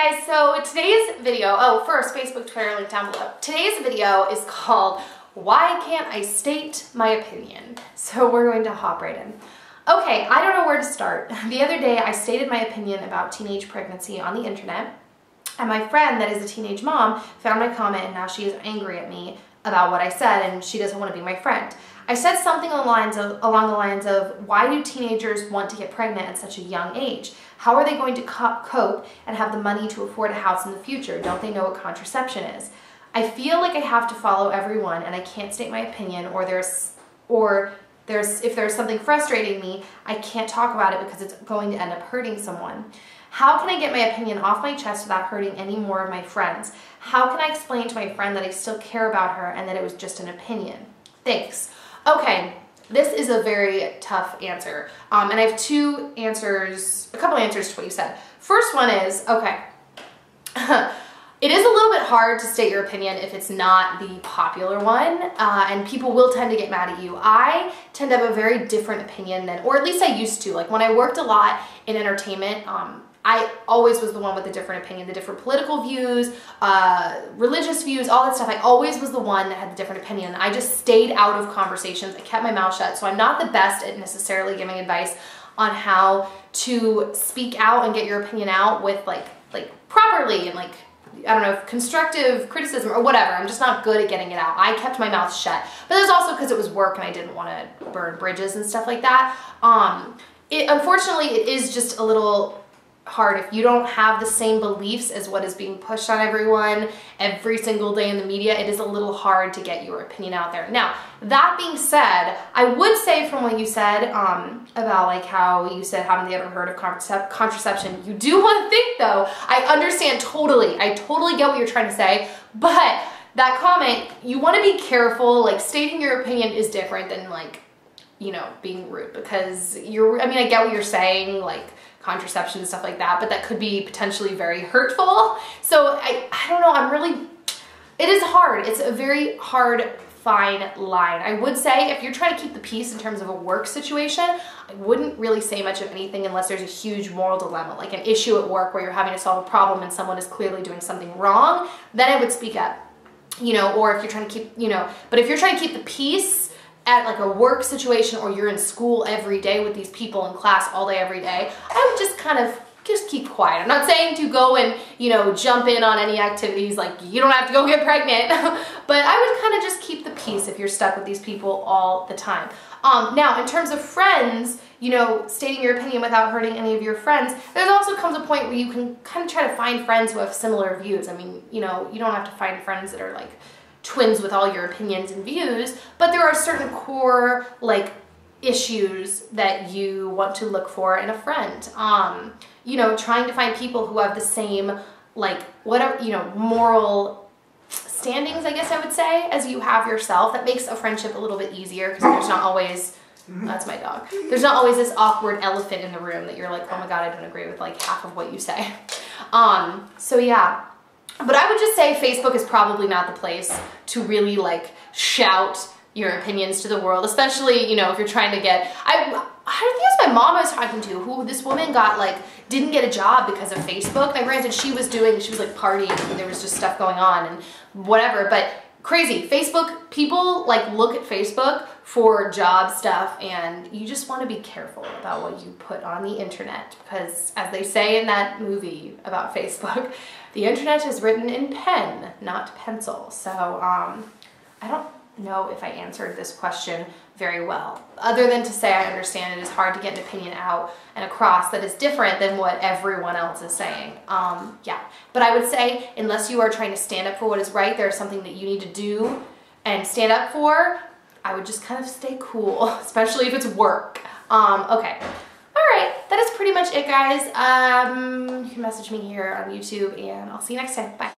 guys, so today's video, oh first, Facebook, Twitter, link down below. Today's video is called, Why Can't I State My Opinion? So we're going to hop right in. Okay, I don't know where to start. The other day I stated my opinion about teenage pregnancy on the internet, and my friend that is a teenage mom found my comment and now she is angry at me about what I said and she doesn't want to be my friend. I said something along the lines of, why do teenagers want to get pregnant at such a young age? How are they going to cope and have the money to afford a house in the future? Don't they know what contraception is? I feel like I have to follow everyone and I can't state my opinion, if there's something frustrating me, I can't talk about it because it's going to end up hurting someone. How can I get my opinion off my chest without hurting any more of my friends? How can I explain to my friend that I still care about her and that it was just an opinion? Thanks. Okay, this is a very tough answer. And I have a couple answers to what you said. First one is, okay, it is a little bit hard to state your opinion if it's not the popular one, and people will tend to get mad at you. I tend to have a very different opinion than, or at least I used to. Like when I worked a lot in entertainment, I always was the one with a different opinion, the different political views, religious views, all that stuff. I always was the one that had the different opinion. I just stayed out of conversations. I kept my mouth shut. So I'm not the best at necessarily giving advice on how to speak out and get your opinion out with like properly and like, I don't know, constructive criticism or whatever. I'm just not good at getting it out. I kept my mouth shut. But that's also because it was work and I didn't want to burn bridges and stuff like that. Unfortunately, it is just a little hard if you don't have the same beliefs as what is being pushed on everyone every single day in the media. It is a little hard to get your opinion out there. Now, that being said, I would say from what you said about like how you said, haven't they ever heard of contraception? You do want to think though, I understand totally. I totally get what you're trying to say, but that comment, you want to be careful. Like stating your opinion is different than like, you know, being rude because I mean, I get what you're saying, like contraception and stuff like that, but that could be potentially very hurtful. So I don't know, it is hard. It's a very hard, fine line. I would say if you're trying to keep the peace in terms of a work situation, I wouldn't really say much of anything unless there's a huge moral dilemma, like an issue at work where you're having to solve a problem and someone is clearly doing something wrong, then I would speak up, you know, or if you're trying to keep, you know, but if you're trying to keep the peace at like a work situation or you're in school every day with these people in class all day, every day, I would just kind of keep quiet. I'm not saying to go and, you know, jump in on any activities, like you don't have to go get pregnant, but I would kind of just keep the peace if you're stuck with these people all the time. Now, in terms of friends, you know, stating your opinion without hurting any of your friends, there also comes a point where you can kind of try to find friends who have similar views. I mean, you know, you don't have to find friends that are like twins with all your opinions and views, but there are certain core like issues that you want to look for in a friend. You know, trying to find people who have the same like whatever, you know, moral standings, I guess I would say, as you have yourself. That makes a friendship a little bit easier because there's not always, that's my dog, there's not always this awkward elephant in the room that you're like, oh my god, I don't agree with like half of what you say. So yeah. But I would just say Facebook is probably not the place to really like shout your opinions to the world, especially, you know, if you're trying to get, I think it was my mom I was talking to, who this woman got like, didn't get a job because of Facebook. Now granted, she was like partying and there was just stuff going on and whatever, but crazy. Facebook, people like look at Facebook for job stuff and you just want to be careful about what you put on the internet because as they say in that movie about Facebook, the internet is written in pen, not pencil. So I don't know if I answered this question very well, other than to say I understand it is hard to get an opinion out and across that is different than what everyone else is saying. Yeah, but I would say unless you are trying to stand up for what is right, there's something that you need to do and stand up for, I would just kind of stay cool, especially if it's work. Okay. Alright, that is pretty much it, guys. You can message me here on YouTube, and I'll see you next time. Bye.